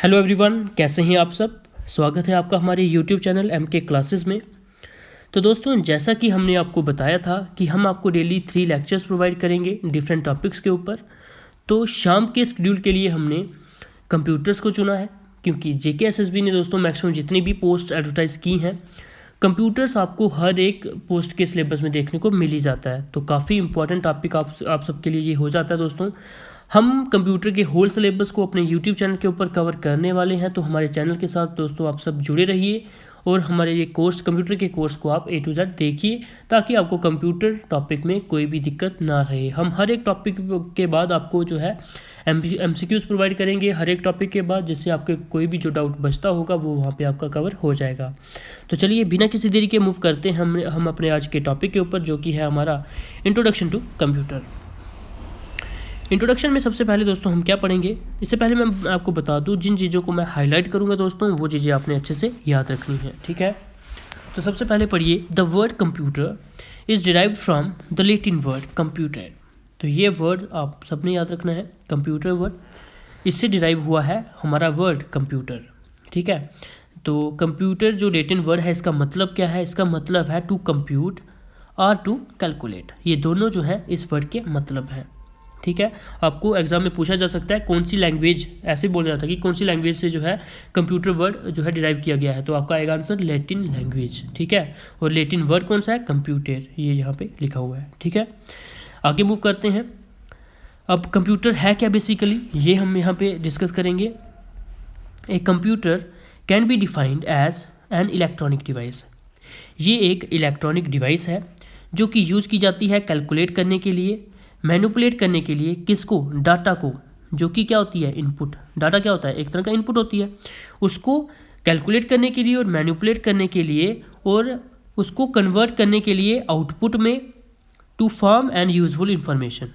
Hello everyone, कैसे हैं आप सब। स्वागत है आपका हमारे यूट्यूब चैनल MK क्लासेस में। तो दोस्तों, जैसा कि हमने आपको बताया था कि हम आपको डेली 3 लेक्चर्स प्रोवाइड करेंगे डिफरेंट टॉपिक्स के ऊपर। तो शाम के शेड्यूल के लिए हमने कंप्यूटर्स को चुना है, क्योंकि JKSSB ने दोस्तों मैक्सिमम जितनी भी पोस्ट एडवर्टाइज़ की हैं, कंप्यूटर्स आपको हर एक पोस्ट के सिलेबस में देखने को मिल ही जाता है। तो काफ़ी इंपॉर्टेंट टॉपिक आप सबके लिए ये हो जाता है दोस्तों। हम कंप्यूटर के होल सिलेबस को अपने यूट्यूब चैनल के ऊपर कवर करने वाले हैं, तो हमारे चैनल के साथ दोस्तों आप सब जुड़े रहिए और हमारे ये कोर्स, कंप्यूटर के कोर्स को आप A to Z देखिए, ताकि आपको कंप्यूटर टॉपिक में कोई भी दिक्कत ना रहे। हम हर एक टॉपिक के बाद आपको जो है MCQs प्रोवाइड करेंगे हर एक टॉपिक के बाद, जिससे आपके कोई भी जो डाउट बचता होगा वो वहाँ पे आपका कवर हो जाएगा। तो चलिए बिना किसी देरी के मूव करते हैं हम अपने आज के टॉपिक के ऊपर, जो कि है हमारा इंट्रोडक्शन टू कंप्यूटर। इंट्रोडक्शन में सबसे पहले दोस्तों हम क्या पढ़ेंगे, इससे पहले मैं आपको बता दूं जिन चीज़ों को मैं हाईलाइट करूंगा दोस्तों, वो चीज़ें आपने अच्छे से याद रखनी है, ठीक है। तो सबसे पहले पढ़िए, the word computer is derived from the Latin word computer. तो ये वर्ड आप सबने याद रखना है, कंप्यूटर वर्ड, इससे डिराइव हुआ है हमारा वर्ड कंप्यूटर, ठीक है। तो कंप्यूटर जो लैटिन वर्ड है, इसका मतलब क्या है? इसका मतलब है टू कंप्यूट और टू कैलकुलेट। ये दोनों जो है इस वर्ड के मतलब हैं, ठीक है। आपको एग्जाम में पूछा जा सकता है कौन सी लैंग्वेज, ऐसे बोल रहा था कि कौन सी लैंग्वेज से जो है कंप्यूटर वर्ड जो है डिराइव किया गया है, तो आपका आएगा आंसर लैटिन लैंग्वेज, ठीक है। और लैटिन वर्ड कौन सा है? कंप्यूटर, ये यहाँ पे लिखा हुआ है, ठीक है। आगे मूव करते हैं। अब कंप्यूटर है क्या बेसिकली, ये हम यहाँ पे डिस्कस करेंगे। A computer can be defined as an electronic device. ये एक इलेक्ट्रॉनिक डिवाइस है जो कि यूज़ की जाती है कैलकुलेट करने के लिए, मैनिपुलेट करने के लिए। किसको? डाटा को, जो कि क्या होती है? इनपुट। डाटा क्या होता है? एक तरह का इनपुट होती है। उसको कैलकुलेट करने के लिए और मैनिपुलेट करने के लिए और उसको कन्वर्ट करने के लिए आउटपुट में, to form and useful information.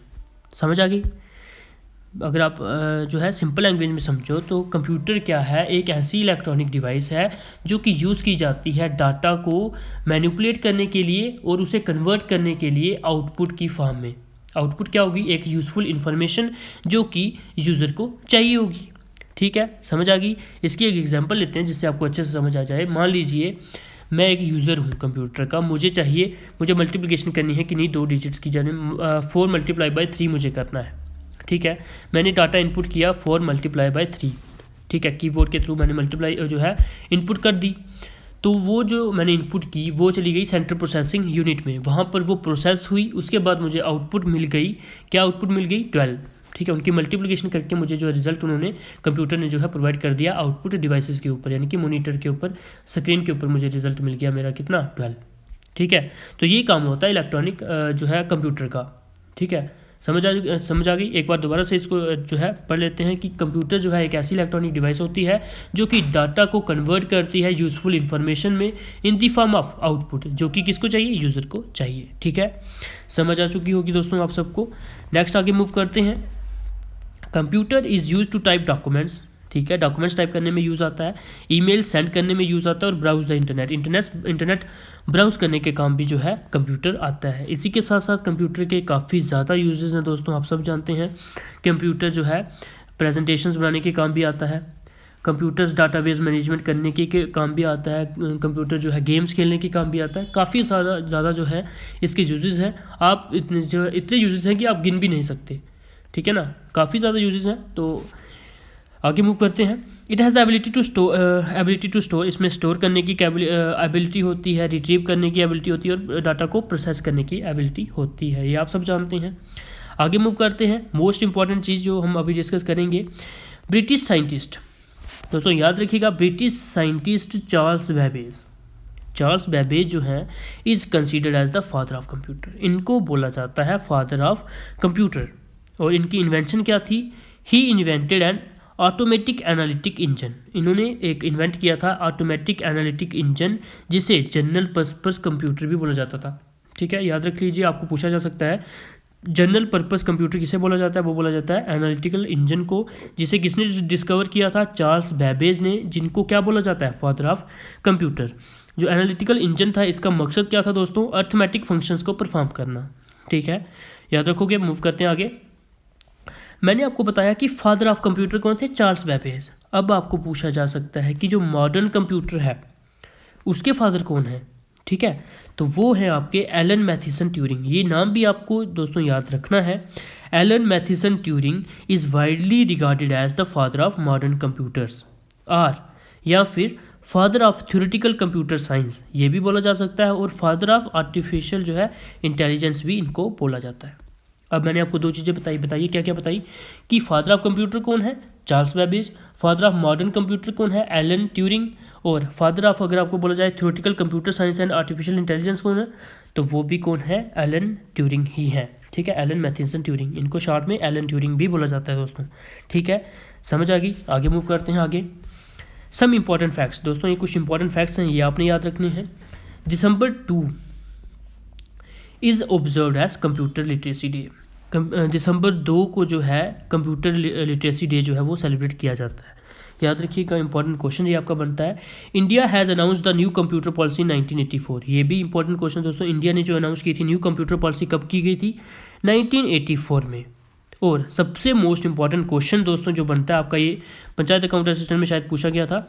समझ आ गई? अगर आप जो है सिंपल लैंग्वेज में समझो तो कंप्यूटर क्या है? एक ऐसी इलेक्ट्रॉनिक डिवाइस है जो कि यूज़ की जाती है डाटा को मैनिपुलेट करने के लिए और उसे कन्वर्ट करने के लिए आउटपुट की फॉर्म में। आउटपुट क्या होगी? एक यूज़फुल इंफॉर्मेशन जो कि यूज़र को चाहिए होगी, ठीक है। समझ आ गई? इसकी एक एग्जांपल लेते हैं जिससे आपको अच्छे से समझ आ जाए। मान लीजिए मैं एक यूज़र हूँ कंप्यूटर का, मुझे मल्टीप्लिकेशन करनी है कि नहीं 2 डिजिट्स की, जाने 4 × 3 मुझे करना है, ठीक है। मैंने डाटा इनपुट किया 4 × 3, ठीक है। कीबोर्ड के थ्रू मैंने मल्टीप्लाई जो है इनपुट कर दी। तो वो जो मैंने इनपुट की वो चली गई सेंट्रल प्रोसेसिंग यूनिट में, वहाँ पर वो प्रोसेस हुई। उसके बाद मुझे आउटपुट मिल गई। क्या आउटपुट मिल गई? 12, ठीक है। उनकी मल्टीप्लिकेशन करके मुझे जो रिजल्ट उन्होंने, कंप्यूटर ने जो है प्रोवाइड कर दिया आउटपुट डिवाइसेस के ऊपर, यानी कि मॉनिटर के ऊपर, स्क्रीन के ऊपर मुझे रिजल्ट मिल गया मेरा कितना? 12, ठीक है। तो ये काम होता है इलेक्ट्रॉनिक जो है कंप्यूटर का, ठीक है। समझ आ गई? एक बार दोबारा से इसको जो है पढ़ लेते हैं कि कंप्यूटर जो है एक ऐसी इलेक्ट्रॉनिक डिवाइस होती है जो कि डाटा को कन्वर्ट करती है यूज़फुल इंफॉर्मेशन में in the form of output, जो कि किसको चाहिए? यूज़र को चाहिए, ठीक है। समझ आ चुकी होगी दोस्तों आप सबको। नेक्स्ट आगे मूव करते हैं। Computer is use to type documents, ठीक है। डॉक्यूमेंट्स टाइप करने में यूज़ आता है, ईमेल सेंड करने में यूज़ आता है और ब्राउज द इंटरनेट ब्राउज करने के काम भी जो है कंप्यूटर आता है। इसी के साथ साथ कंप्यूटर के काफ़ी ज़्यादा यूजेस हैं दोस्तों, आप सब जानते हैं। कंप्यूटर जो है प्रेजेंटेशंस बनाने के काम भी आता है, कंप्यूटर्स डाटाबेस मैनेजमेंट करने के काम भी आता है, कंप्यूटर जो है गेम्स खेलने के काम भी आता है। काफ़ी ज़्यादा जो है इसके यूजेस हैं। आप इतने यूजेस हैं कि आप गिन भी नहीं सकते, ठीक है ना। काफ़ी ज़्यादा यूजेस हैं। तो आगे मूव करते हैं। It has the ability to store, इसमें स्टोर करने की एबिलिटी होती है, रिट्रीव करने की एबिलिटी होती है और डाटा को प्रोसेस करने की एबिलिटी होती है। ये आप सब जानते हैं। आगे मूव करते हैं। मोस्ट इंपॉर्टेंट चीज़ जो हम अभी डिस्कस करेंगे, ब्रिटिश साइंटिस्ट। दोस्तों याद रखिएगा, ब्रिटिश साइंटिस्ट चार्ल्स बेबेज जो हैं is considered as the father of computer. इनको बोला जाता है फादर ऑफ कंप्यूटर। और इनकी इन्वेंशन क्या थी? He invented an automatic analytic engine. इन्होंने एक इन्वेंट किया था ऑटोमेटिक एनालिटिक इंजन, जिसे जनरल पर्पस कंप्यूटर भी बोला जाता था, ठीक है। याद रख लीजिए, आपको पूछा जा सकता है जनरल पर्पस कंप्यूटर किसे बोला जाता है? वो बोला जाता है एनालिटिकल इंजन को, जिसे किसने डिस्कवर किया था? चार्ल्स बेबेज ने, जिनको क्या बोला जाता है? Father of computer. जो एनालिटिकल इंजन था, इसका मकसद क्या था दोस्तों? अर्थमेटिक फंक्शंस को परफॉर्म करना, ठीक है। याद रखोगे। मूव करते हैं आगे। मैंने आपको बताया कि फादर ऑफ कंप्यूटर कौन थे? Charles Babbage. अब आपको पूछा जा सकता है कि जो मॉडर्न कंप्यूटर है उसके फादर कौन है, ठीक है, तो वो है आपके एलन मैथिसन ट्यूरिंग। ये नाम भी आपको दोस्तों याद रखना है। Alan Mathison Turing is widely regarded as the father of modern computers, or या फिर father of theoretical computer science ये भी बोला जा सकता है, और फादर ऑफ आर्टिफिशियल जो है इंटेलिजेंस भी इनको बोला जाता है। अब मैंने आपको दो चीज़ें बताइए क्या क्या बताई कि फादर ऑफ कंप्यूटर कौन है, Charles Babbage, father of modern computer कौन है, एलन ट्यूरिंग, और फादर ऑफ अगर आपको बोला जाए theoretical computer science and artificial intelligence कौन है, तो वो भी कौन है, एलन ट्यूरिंग ही है, ठीक है, एलन मैथिसन ट्यूरिंग, इनको शॉर्ट में एलन ट्यूरिंग भी बोला जाता है दोस्तों, ठीक है, समझ आ गई। आगे मूव करते हैं। आगे सम इंपॉर्टेंट फैक्ट्स, दोस्तों ये कुछ इंपॉर्टेंट फैक्ट्स हैं, ये आपने याद रखने हैं। December 2 is observed as computer literacy day. दिसंबर 2 को जो है कंप्यूटर लिटरेसी डे जो है वो सेलिब्रेट किया जाता है। याद रखिएगा, इंपॉर्टेंट क्वेश्चन ये आपका बनता है। India has announce the new computer policy 1984, ये भी इंपॉर्टेंट क्वेश्चन दोस्तों। इंडिया ने जो अनाउंस की थी न्यू कंप्यूटर पॉलिसी कब की गई थी, 1984 में। और सबसे मोस्ट इंपॉर्टेंट क्वेश्चन दोस्तों जो बनता है आपका, ये पंचायत अकाउंट असिस्टेंट में शायद पूछा गया था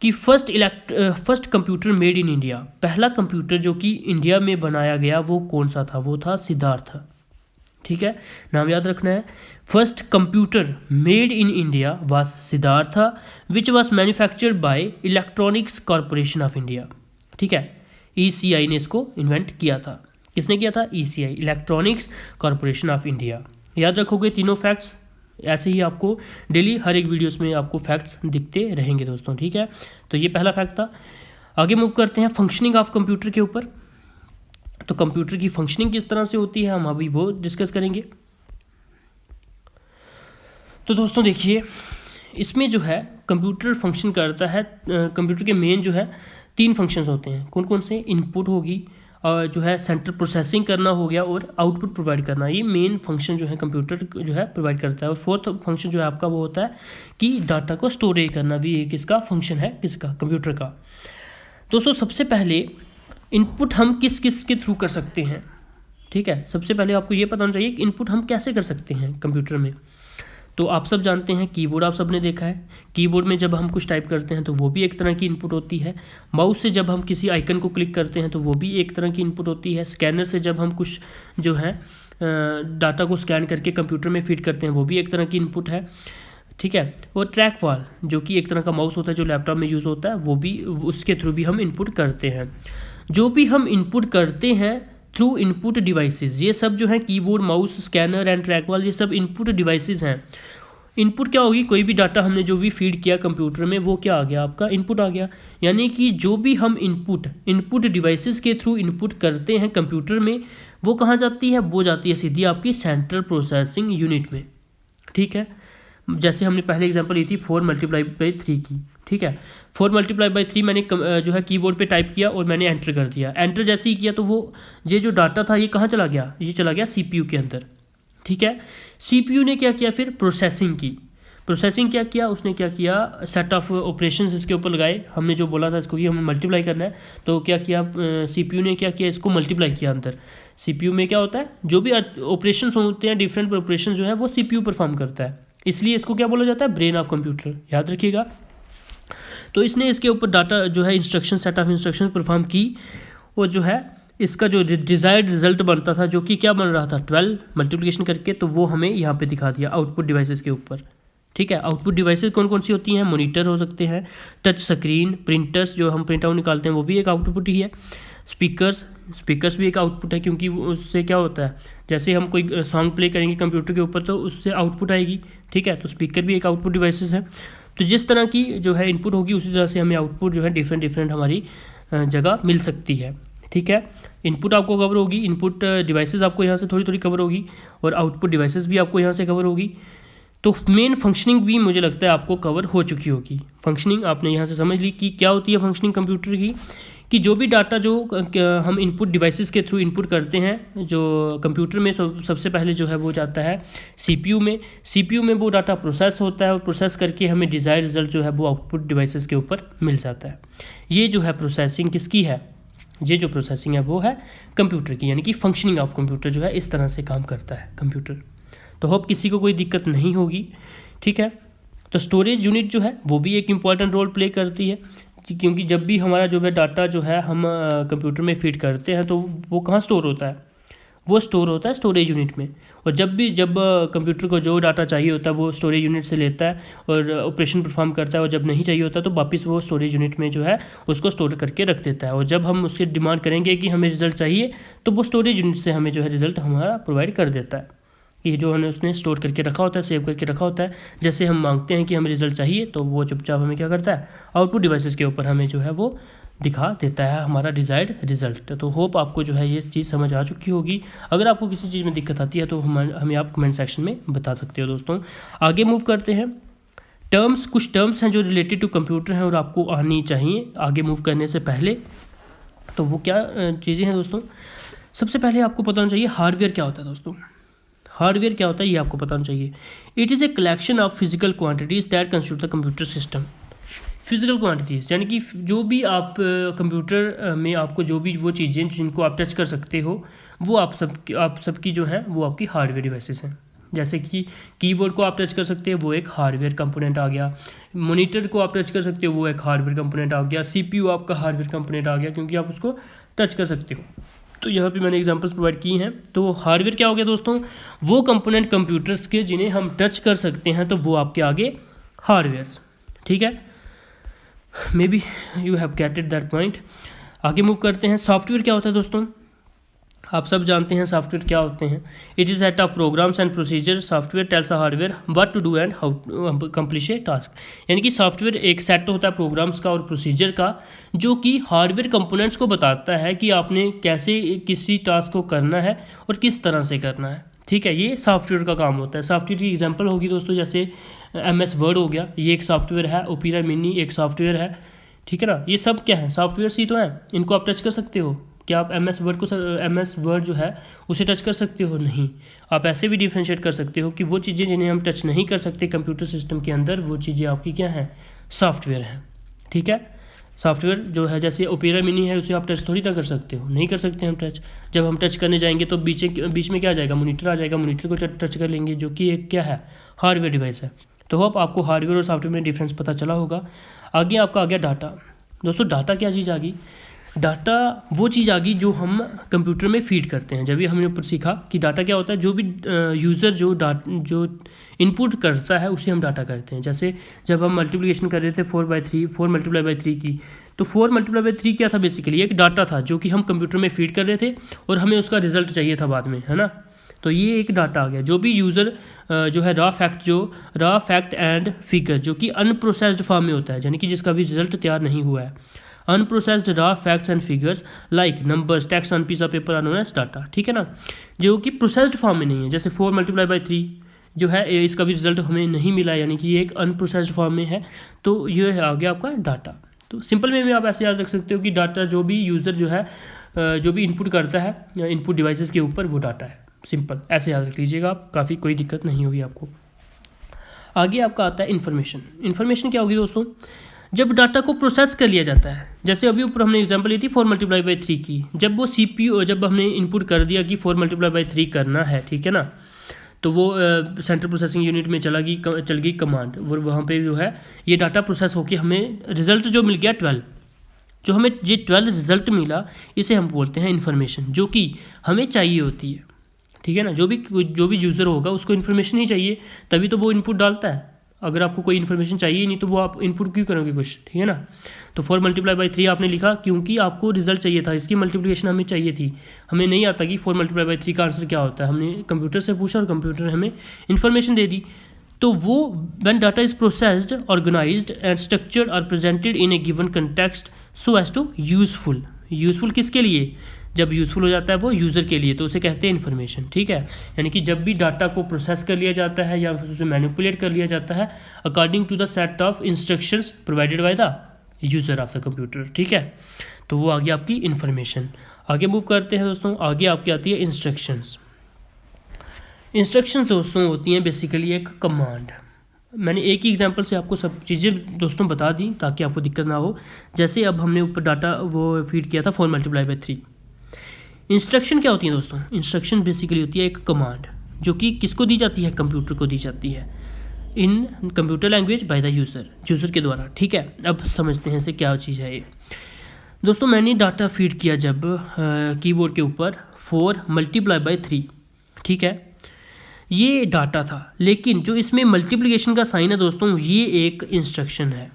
कि first computer made in India, पहला कंप्यूटर जो कि इंडिया में बनाया गया वो कौन सा था, वो था सिद्धार्थ, ठीक है, नाम याद रखना है। First computer made in India was Siddharth which was manufactured by electronics corporation of India, ठीक है, ECI ने इसको इन्वेंट किया था। किसने किया था, ECI, electronics corporation of India. याद रखोगे तीनों फैक्ट्स, ऐसे ही आपको डेली हर एक वीडियोस में आपको फैक्ट्स दिखते रहेंगे दोस्तों, ठीक है। तो ये पहला फैक्ट था। आगे मूव करते हैं फंक्शनिंग ऑफ कंप्यूटर के ऊपर। तो कंप्यूटर की फंक्शनिंग किस तरह से होती है हम अभी वो डिस्कस करेंगे। तो दोस्तों देखिए, इसमें जो है कंप्यूटर फंक्शन करता है, कंप्यूटर के मेन जो है 3 फंक्शंस होते हैं। कौन कौन से, इनपुट होगी, और जो है सेंट्रल प्रोसेसिंग करना हो गया, और आउटपुट प्रोवाइड करना, ये मेन फंक्शन जो है कंप्यूटर जो है प्रोवाइड करता है। और फोर्थ फंक्शन जो है आपका वो होता है कि डाटा को स्टोरेज करना, भी एक इसका फंक्शन है, किसका, कंप्यूटर का। दोस्तों सबसे पहले इनपुट हम किस किस के थ्रू कर सकते हैं, ठीक है, सबसे पहले आपको ये पता होना चाहिए कि इनपुट हम कैसे कर सकते हैं कंप्यूटर में। तो आप सब जानते हैं कीबोर्ड, आप सब ने देखा है, कीबोर्ड में जब हम कुछ टाइप करते हैं तो वो भी एक तरह की इनपुट होती है। माउस से जब हम किसी आइकन को क्लिक करते हैं तो वो भी एक तरह की इनपुट होती है। स्कैनर से जब हम कुछ जो है डाटा को स्कैन करके कंप्यूटर में फीड करते हैं वो भी एक तरह की इनपुट है, ठीक है। और ट्रैक बॉल जो कि एक तरह का माउस होता है जो लैपटॉप में यूज़ होता है, वो भी उसके थ्रू भी हम इनपुट करते हैं। जो भी हम इनपुट करते हैं थ्रू इनपुट डिवाइसेस, ये सब जो है keyboard, mouse, scanner and track ball, ये सब इनपुट डिवाइसेस हैं। इनपुट क्या होगी, कोई भी डाटा हमने जो भी फीड किया कंप्यूटर में वो क्या आ गया, आपका इनपुट आ गया। यानी कि जो भी हम इनपुट डिवाइसेस के थ्रू इनपुट करते हैं कंप्यूटर में, वो कहाँ जाती है, वो जाती है सीधी आपकी सेंट्रल प्रोसेसिंग यूनिट में, ठीक है। जैसे हमने पहले एग्जांपल ली थी 4 × 3 की, ठीक है। 4 × 3 मैंने जो है कीबोर्ड पे टाइप किया और मैंने एंटर कर दिया। एंटर जैसे ही किया तो वो ये जो डाटा था ये कहाँ चला गया, ये चला गया CPU के अंदर, ठीक है। CPU ने क्या किया, फिर प्रोसेसिंग की। प्रोसेसिंग क्या किया, उसने क्या किया, सेट ऑफ ऑपरेशंस इसके ऊपर लगाए। हमने जो बोला था इसको कि हमें मल्टीप्लाई करना है, तो क्या किया CPU ने, क्या किया, इसको मल्टीप्लाई किया अंदर। CPU में क्या होता है, जो भी ऑपरेशन होते हैं, डिफरेंट ऑपरेशन जो है वो CPU परफॉर्म करता है, इसलिए इसको क्या बोला जाता है, ब्रेन ऑफ कंप्यूटर, याद रखिएगा। तो इसने इसके ऊपर डाटा जो है instruction, set of instruction perform की, और जो है इसका जो डिज़ायर्ड रिजल्ट बनता था, जो कि क्या बन रहा था, 12 मल्टीप्लिकेशन करके, तो वो हमें यहाँ पे दिखा दिया आउटपुट डिवाइसेस के ऊपर, ठीक है। आउटपुट डिवाइसेस कौन कौन सी होती हैं, मॉनिटर हो सकते हैं, टच स्क्रीन, प्रिंटर्स जो हम प्रिंट आउट निकालते हैं वो भी एक आउटपुट ही है, स्पीकर्स भी एक आउटपुट है, क्योंकि उससे क्या होता है, जैसे हम कोई सॉन्ग प्ले करेंगे कंप्यूटर के ऊपर तो उससे आउटपुट आएगी, ठीक है। तो स्पीकर भी एक आउटपुट डिवाइसेस है। तो जिस तरह की जो है इनपुट होगी उसी तरह से हमें आउटपुट जो है डिफरेंट हमारी जगह मिल सकती है, ठीक है। इनपुट आपको कवर होगी, इनपुट डिवाइसेस आपको यहाँ से थोड़ी कवर होगी, और आउटपुट डिवाइसेस भी आपको यहाँ से कवर होगी। तो मेन फंक्शनिंग भी मुझे लगता है आपको कवर हो चुकी होगी। फंक्शनिंग आपने यहाँ से समझ ली कि क्या होती है फंक्शनिंग कंप्यूटर की, कि जो भी डाटा जो हम इनपुट डिवाइसेस के थ्रू इनपुट करते हैं, जो कंप्यूटर में सबसे पहले जो है वो जाता है CPU में। CPU में वो डाटा प्रोसेस होता है, और प्रोसेस करके हमें डिज़ायर रिजल्ट जो है वो आउटपुट डिवाइसेस के ऊपर मिल जाता है। ये जो है प्रोसेसिंग किसकी है, ये जो प्रोसेसिंग है वो है कंप्यूटर की, यानी कि फंक्शनिंग ऑफ कंप्यूटर जो है इस तरह से काम करता है कंप्यूटर। तो होप किसी को कोई दिक्कत नहीं होगी, ठीक है। तो स्टोरेज यूनिट जो है वो भी एक इम्पॉर्टेंट रोल प्ले करती है, क्योंकि जब भी हमारा जो है डाटा जो है हम कंप्यूटर में फीड करते हैं तो वो कहाँ स्टोर होता है, वो स्टोर होता है स्टोरेज यूनिट में। और जब कंप्यूटर को जो डाटा चाहिए होता है वो स्टोरेज यूनिट से लेता है और ऑपरेशन परफॉर्म करता है, और जब नहीं चाहिए होता तो वापस वो स्टोरेज यूनिट में जो है उसको स्टोर करके रख देता है। और जब हम उसकी डिमांड करेंगे कि हमें रिजल्ट चाहिए तो वो स्टोरेज यूनिट से हमें जो है रिजल्ट हमारा प्रोवाइड कर देता है। ये जो हमने उसने स्टोर करके रखा होता है, सेव करके रखा होता है, जैसे हम मांगते हैं कि हमें रिजल्ट चाहिए तो वो चुपचाप हमें क्या करता है, आउटपुट डिवाइसेस के ऊपर हमें जो है वो दिखा देता है हमारा डिज़ायर्ड रिजल्ट। तो होप आपको जो है ये चीज़ समझ आ चुकी होगी। अगर आपको किसी चीज़ में दिक्कत आती है तो हमें आप कमेंट सेक्शन में बता सकते हो दोस्तों। आगे मूव करते हैं। कुछ टर्म्स हैं जो रिलेटेड टू कंप्यूटर हैं और आपको आनी चाहिए आगे मूव करने से पहले। तो वो क्या चीज़ें हैं दोस्तों? सबसे पहले आपको पता होना चाहिए हार्डवेयर क्या होता है दोस्तों। हार्डवेयर क्या होता है ये आपको पता होना चाहिए। It is a collection of physical quantities that constitute the computer system. Physical quantities यानी कि जो भी आप कंप्यूटर में आपको जो भी वो चीज़ें जिनको आप टच कर सकते हो वो आप सबकी जो है वो आपकी हार्डवेयर डिवाइसेस हैं। जैसे कि कीबोर्ड को आप टच कर सकते हो, वो एक हार्डवेयर कंपोनेंट आ गया। मॉनिटर को आप टच कर सकते हो, वो एक हार्डवेयर कंपोनेंट आ गया। सीपीयू आपका हार्डवेयर कंपोनेंट आ गया, क्योंकि आप उसको टच कर सकते हो। तो यहाँ पे मैंने एग्जांपल्स प्रोवाइड की हैं। तो हार्डवेयर क्या हो गया दोस्तों? वो कंपोनेंट कंप्यूटर्स के जिन्हें हम टच कर सकते हैं, तो वो आपके आगे हार्डवेयर्स। ठीक है, may be you have gated that point. आगे मूव करते हैं। सॉफ्टवेयर क्या होता है दोस्तों? आप सब जानते हैं सॉफ्टवेयर क्या होते हैं। It is set of programs and procedure. Software tells a hardware what to do and how to accomplish a task. यानी कि सॉफ्टवेयर एक सेट होता है प्रोग्राम्स का और प्रोसीजर का, जो कि हार्डवेयर कंपोनेंट्स को बताता है कि आपने कैसे किसी टास्क को करना है और किस तरह से करना है। ठीक है, ये सॉफ्टवेयर का काम होता है। सॉफ्टवेयर की एग्जांपल होगी दोस्तों, जैसे MS वर्ड हो गया, ये एक सॉफ्टवेयर है। ओपेरा मिनी एक सॉफ्टवेयर है। ठीक है ना, ये सब क्या है? सॉफ्टवेयर ही तो हैं। इनको आप टच कर सकते हो क्या? आप MS वर्ड जो है उसे टच कर सकते हो? नहीं। आप ऐसे भी डिफ्रेंशिएट कर सकते हो कि वो चीज़ें जिन्हें हम टच नहीं कर सकते कंप्यूटर सिस्टम के अंदर, वो चीज़ें आपकी क्या हैं? सॉफ्टवेयर हैं। ठीक है, सॉफ्टवेयर जो है जैसे ओपेरा मिनी है, उसे आप टच थोड़ी ना कर सकते हो, नहीं कर सकते हम टच। जब हम टच करने जाएंगे तो बीच में क्या आ जाएगा? मॉनिटर आ जाएगा। मॉनिटर को टच कर लेंगे, जो कि एक क्या है? हार्डवेयर डिवाइस है। तो होप आपको हार्डवेयर और सॉफ्टवेयर में डिफरेंस पता चला होगा। आगे आपका आ गया डाटा। दोस्तों डाटा क्या चीज़ आ गई? डाटा वो चीज़ आ गई जो हम कंप्यूटर में फीड करते हैं। जब भी हमने ऊपर सीखा कि डाटा क्या होता है, जो भी यूज़र जो इनपुट करता है उसे हम डाटा करते हैं। जैसे जब हम मल्टीप्लिकेशन कर रहे थे 4 मल्टीप्लाई बाई 3 की, तो 4 मल्टीप्लाई बाई 3 क्या था? बेसिकली एक डाटा था जो कि हम कंप्यूटर में फीड कर रहे थे और हमें उसका रिजल्ट चाहिए था बाद में, है ना। तो ये एक डाटा आ गया। जो भी यूज़र जो है रॉ फैक्ट एंड फिगर, जो कि अनप्रोसेस्ड फॉर्म में होता है, यानी कि जिसका भी रिजल्ट तैयार नहीं हुआ है। Unprocessed raw facts and figures like numbers text on piece of paper are known as data. ठीक है ना, जो कि प्रोसेस्ड फॉर्म में नहीं है। जैसे 4 मल्टीप्लाई बाई 3 जो है, इसका भी रिजल्ट हमें नहीं मिला, यानी कि ये एक अनप्रोसेस्ड फॉर्म में है। तो ये आ गया आपका डाटा। तो सिंपल वे में आप ऐसे याद रख सकते हो कि डाटा जो भी यूज़र जो है जो भी इनपुट करता है इनपुट डिवाइसेस के ऊपर, वो डाटा है। सिंपल ऐसे याद रख लीजिएगा आप, काफ़ी कोई दिक्कत नहीं होगी आपको। आगे आपका आता है इन्फॉर्मेशन। इन्फॉर्मेशन क्या होगी दोस्तों? जब डाटा को प्रोसेस कर लिया जाता है, जैसे अभी ऊपर हमने एग्जांपल ली थी 4 मल्टीप्लाई बाई 3 की। जब वो CPU जब हमने इनपुट कर दिया कि 4 मल्टीप्लाई बाई 3 करना है, ठीक है ना, तो वो सेंट्रल प्रोसेसिंग यूनिट में चल गई कमांड, वो वहाँ पे जो है ये डाटा प्रोसेस होकर हमें रिजल्ट जो मिल गया 12, जो हमें ये 12 रिजल्ट मिला, इसे हम बोलते हैं इन्फॉर्मेशन, जो कि हमें चाहिए होती है। ठीक है ना, जो भी यूज़र होगा उसको इन्फॉर्मेशन ही चाहिए, तभी तो वो इनपुट डालता है। अगर आपको कोई इन्फॉर्मेशन चाहिए नहीं तो वो आप इनपुट क्यों करोगे कुछ? ठीक है ना। तो 4 मल्टीप्लाई बाई 3 आपने लिखा क्योंकि आपको रिजल्ट चाहिए था, इसकी मल्टीप्लिकेशन हमें चाहिए थी। हमें नहीं आता कि 4 मल्टीप्लाई बाई 3 का आंसर क्या होता है, हमने कंप्यूटर से पूछा और कंप्यूटर ने हमें इन्फॉर्मेशन दे दी। तो वो when data is processed, organized and structured और presented in a given context so as to useful किसके लिए? जब यूज़फुल हो जाता है वो यूज़र के लिए, तो उसे कहते हैं इन्फॉर्मेशन। ठीक है, यानी कि जब भी डाटा को प्रोसेस कर लिया जाता है या फिर उसे मैनिपुलेट कर लिया जाता है according to the set of instructions provided by the user of the computer. ठीक है, तो वो आ गया आपकी इन्फॉर्मेशन। आगे मूव करते हैं दोस्तों। आगे आपकी आती है इंस्ट्रक्शंस। इंस्ट्रक्शंस दोस्तों होती हैं बेसिकली एक कमांड। मैंने एक ही एग्जांपल से आपको सब चीज़ें दोस्तों बता दी ताकि आपको दिक्कत ना हो। जैसे अब हमने ऊपर डाटा वो फीड किया था 4 मल्टीप्लाई बाई 3। इंस्ट्रक्शन क्या होती है दोस्तों? इंस्ट्रक्शन बेसिकली होती है एक कमांड, जो कि किसको दी जाती है? कंप्यूटर को दी जाती है। इन computer language by the user के द्वारा। ठीक है, अब समझते हैं इसे क्या चीज़ है ये। दोस्तों मैंने डाटा फीड किया जब कीबोर्ड के ऊपर 4 × 3, ठीक है, ये डाटा था, लेकिन जो इसमें मल्टीप्लिकेशन का साइन है दोस्तों ये एक इंस्ट्रक्शन है।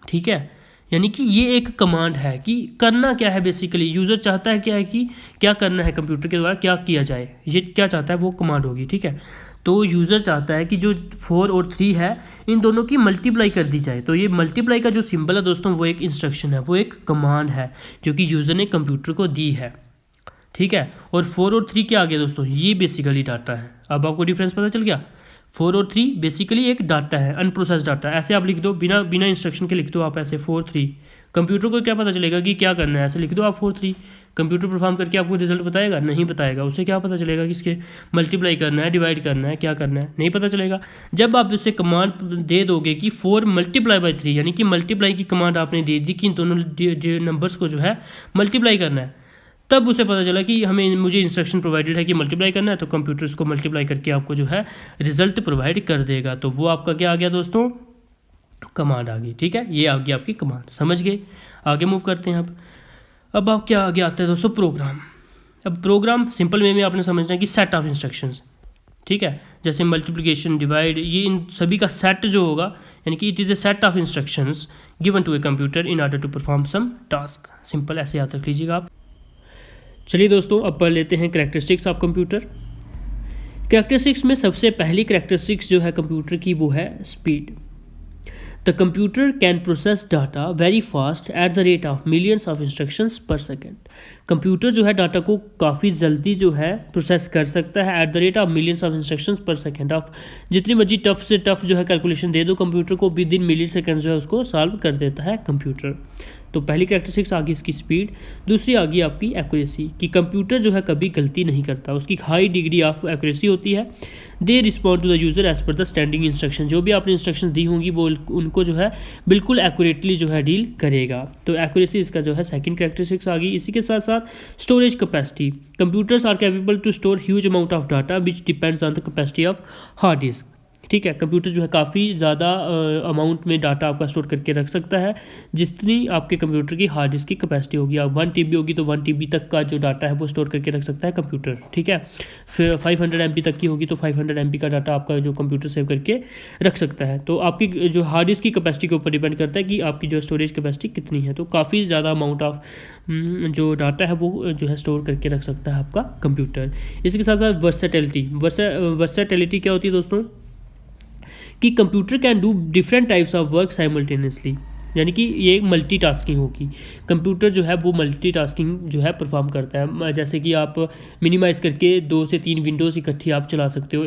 ठीक है, यानी कि ये एक कमांड है कि करना क्या है। बेसिकली यूज़र चाहता है क्या है कि क्या करना है, कंप्यूटर के द्वारा क्या किया जाए, ये क्या चाहता है वो कमांड होगी। ठीक है, तो यूज़र चाहता है कि जो 4 और 3 है इन दोनों की मल्टीप्लाई कर दी जाए। तो ये मल्टीप्लाई का जो सिंबल है दोस्तों वो एक इंस्ट्रक्शन है, वो एक कमांड है जो कि यूज़र ने कंप्यूटर को दी है। ठीक है, और 4 और 3 क्या आ गया दोस्तों, ये बेसिकली डाटा है। अब आपको डिफरेंस पता चल गया। 4 और 3 बेसिकली एक डाटा है, अनप्रोसेस्ड डाटा। ऐसे आप लिख दो, बिना इंस्ट्रक्शन के लिख दो आप ऐसे 4 3। कंप्यूटर को क्या पता चलेगा कि क्या करना है, ऐसे लिख दो आप 4 3। कंप्यूटर परफॉर्म करके आपको रिजल्ट बताएगा? नहीं बताएगा। उसे क्या पता चलेगा कि इसके मल्टीप्लाई करना है, डिवाइड करना है, क्या करना है, नहीं पता चलेगा। जब आप उसे कमांड दे दोगे कि 4 × 3, यानी कि मल्टीप्लाई की कमांड आपने दे दी कि इन दोनों नंबर्स को जो है मल्टीप्लाई करना है, तब उसे पता चला कि मुझे इंस्ट्रक्शन प्रोवाइडेड है कि मल्टीप्लाई करना है, तो कंप्यूटर इसको मल्टीप्लाई करके आपको जो है रिजल्ट प्रोवाइड कर देगा। तो वो आपका क्या आ गया दोस्तों, कमांड आ गई। ठीक है, ये आ गई आपकी कमांड, समझ गए। आगे मूव करते हैं। अब आप क्या आगे आते हैं दोस्तों, प्रोग्राम। अब प्रोग्राम सिंपल वे में आपने समझना है कि सेट ऑफ इंस्ट्रक्शंस। ठीक है, जैसे मल्टीप्लिकेशन, डिवाइड, ये इन सभी का सेट जो होगा, यानी कि it is a set of instructions given to a computer in order to perform some task. Simple ऐसे याद रख लीजिएगा आप। चलिए दोस्तों अब पढ़ लेते हैं कैरेक्टरिस्टिक्स ऑफ कंप्यूटर। कैरेक्टरिस्टिक्स में सबसे पहली कैरेक्टरिस्टिक्स जो है कंप्यूटर की वो है speed. The computer can process data very fast at the rate of millions of instructions पर सेकेंड। कंप्यूटर जो है डाटा को काफ़ी जल्दी जो है प्रोसेस कर सकता है at the rate of millions of instructions पर सेकेंड। आप जितनी मर्जी टफ से टफ जो है कैलकुलेशन दे दो कंप्यूटर को, विद इन मिली सेकेंड जो है उसको सॉल्व कर देता है कंप्यूटर। तो पहली कैरेक्टरिस्टिक्स आ गई इसकी स्पीड। दूसरी आ गई आपकी एक्यूरेसी, कि कंप्यूटर जो है कभी गलती नहीं करता, उसकी हाई डिग्री ऑफ एक्यूरेसी होती है। They respond to the user as per the standing instruction, जो भी आपने इंस्ट्रक्शन दी होंगी वो उनको जो है बिल्कुल एक्यूरेटली जो है डील करेगा। तो एक्यूरेसी इसका जो है सेकंड कैरेक्टरिस्टिक्स आ गई। इसी के साथ साथ storage capacity, computers are capable to store huge amount of data which depends on the capacity of hard disk. ठीक है, कंप्यूटर जो है काफ़ी ज़्यादा अमाउंट में डाटा आपका स्टोर करके रख सकता है, जितनी आपके कंप्यूटर की हार्ड डिस्क की कैपेसिटी होगी। अब 1 TB होगी तो 1 TB तक का जो डाटा है वो स्टोर करके रख सकता है कंप्यूटर। ठीक है, फिर 500 MB तक की होगी तो 500 MB का डाटा आपका जो कंप्यूटर सेव करके रख सकता है। तो आपकी जो हार्ड डिस्क की कैपेसिटी के ऊपर डिपेंड करता है कि आपकी जो स्टोरेज कैपेसिटी कितनी है। तो काफ़ी ज़्यादा अमाउंट ऑफ जो डाटा है वो जो है स्टोर करके रख सकता है आपका कंप्यूटर। इसके साथ साथ वर्सेटिलिटी क्या होती है दोस्तों, कि computer can do different types of work simultaneously, यानी कि ये एक मल्टीटास्किंग होगी। कंप्यूटर जो है वो मल्टीटास्किंग जो है परफॉर्म करता है। जैसे कि आप मिनिमाइज़ करके 2 से 3 विंडोज़ इकट्ठी आप चला सकते हो।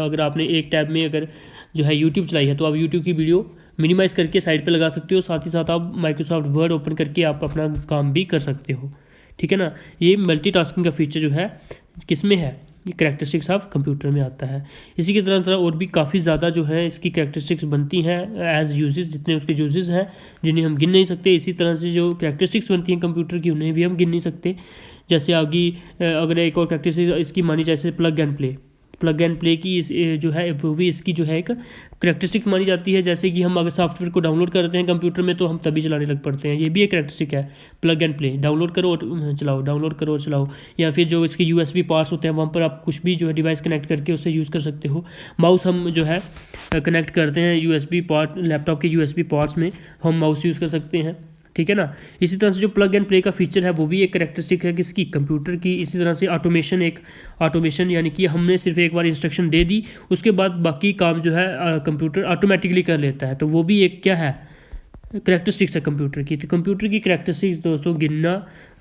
अगर आपने एक टैब में अगर जो है यूट्यूब चलाई है तो आप यूट्यूब की वीडियो मिनिमाइज़ करके साइड पे लगा सकते हो। साथ ही साथ आप माइक्रोसॉफ्ट वर्ड ओपन करके आप अपना काम भी कर सकते हो। ठीक है ना, ये मल्टीटास्किंग का फीचर जो है किस में है, ये कैरेक्टरिस्टिक्स ऑफ कंप्यूटर में आता है। इसी की तरह और भी काफ़ी ज़्यादा जो है इसकी कैरेक्टरिस्टिक्स बनती हैं एज यूजेस, जितने उसके यूजेस हैं जिन्हें हम गिन नहीं सकते। इसी तरह से जो कैरेक्टरिस्टिक्स बनती हैं कंप्यूटर की उन्हें भी हम गिन नहीं सकते। जैसे आगे अगर एक और कैरेक्टरिस्टिक्स इसकी मानी जाए, जैसे प्लग एंड प्ले की जो है वो भी इसकी जो है एक कैरेक्टरिस्टिक मानी जाती है। जैसे कि हम अगर सॉफ्टवेयर को डाउनलोड करते हैं कंप्यूटर में तो हम तभी चलाने लग पड़ते हैं, ये भी एक कैरेक्टरिस्टिक है। प्लग एंड प्ले, डाउनलोड करो और चलाओ, डाउनलोड करो और चलाओ। या फिर जो इसके USB पार्ट्स होते हैं वहाँ पर आप कुछ भी जो है डिवाइस कनेक्ट करके उससे यूज़ कर सकते हो। माउस हम जो है कनेक्ट करते हैं USB पार्ट, लैपटॉप के USB पार्ट्स में हम माउस यूज़ कर सकते हैं। ठीक है ना, इसी तरह से जो प्लग एंड प्ले का फीचर है वो भी एक कैरेक्टरिस्टिक है किसकी, कंप्यूटर की। इसी तरह से ऑटोमेशन यानी कि हमने सिर्फ एक बार इंस्ट्रक्शन दे दी, उसके बाद बाकी काम जो है कंप्यूटर ऑटोमेटिकली कर लेता है। तो वो भी एक क्या है, कैरेक्टरिस्टिक्स है कंप्यूटर की। तो कंप्यूटर की कैरेक्टरिस्टिक्स दोस्तों गिनना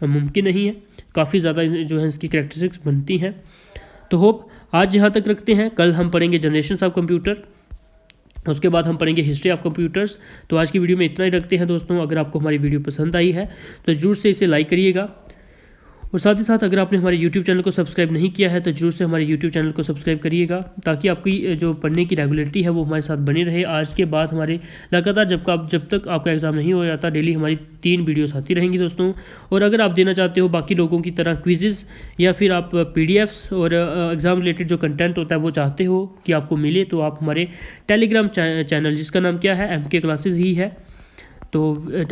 मुमकिन नहीं है, काफ़ी ज़्यादा जो है इसकी कैरेक्टरिस्टिक्स बनती हैं। तो होप आज यहाँ तक रखते हैं, कल हम पढ़ेंगे जनरेशंस ऑफ कंप्यूटर, उसके बाद हम पढ़ेंगे हिस्ट्री ऑफ कंप्यूटर्स। तो आज की वीडियो में इतना ही रखते हैं दोस्तों। अगर आपको हमारी वीडियो पसंद आई है तो ज़रूर से इसे लाइक करिएगा और साथ ही साथ अगर आपने हमारे YouTube चैनल को सब्सक्राइब नहीं किया है तो जरूर से हमारे YouTube चैनल को सब्सक्राइब करिएगा, ताकि आपकी जो पढ़ने की रेगुलरिटी है वो हमारे साथ बनी रहे। आज के बाद हमारे लगातार जब तक आपका एग्ज़ाम नहीं हो जाता, डेली हमारी 3 वीडियोस आती रहेंगी दोस्तों। और अगर आप देना चाहते हो बाकी लोगों की तरह क्विज़ेस या फिर आप PDFs और एग्ज़ाम रिलेटेड जो कंटेंट होता है वो चाहते हो कि आपको मिले, तो आप हमारे टेलीग्राम चैनल, जिसका नाम क्या है, MK क्लासेस ही है, तो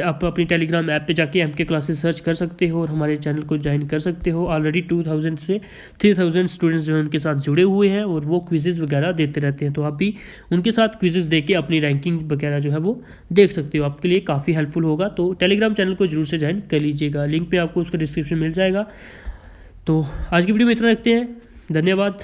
आप अपनी टेलीग्राम ऐप पे जाके MK क्लासेस सर्च कर सकते हो और हमारे चैनल को ज्वाइन कर सकते हो। ऑलरेडी 2000 से 3000 स्टूडेंट्स जो हैं उनके साथ जुड़े हुए हैं और वो क्विज़ेज़ वगैरह देते रहते हैं, तो आप भी उनके साथ क्विज़ेज़ दे के अपनी रैंकिंग वगैरह जो है वो देख सकते हो। आपके लिए काफ़ी हेल्पफुल होगा, तो टेलीग्राम चैनल को जरूर से ज्वाइन कर लीजिएगा। लिंक पर आपको उसका डिस्क्रिप्शन मिल जाएगा। तो आज की वीडियो में इतना रखते हैं, धन्यवाद।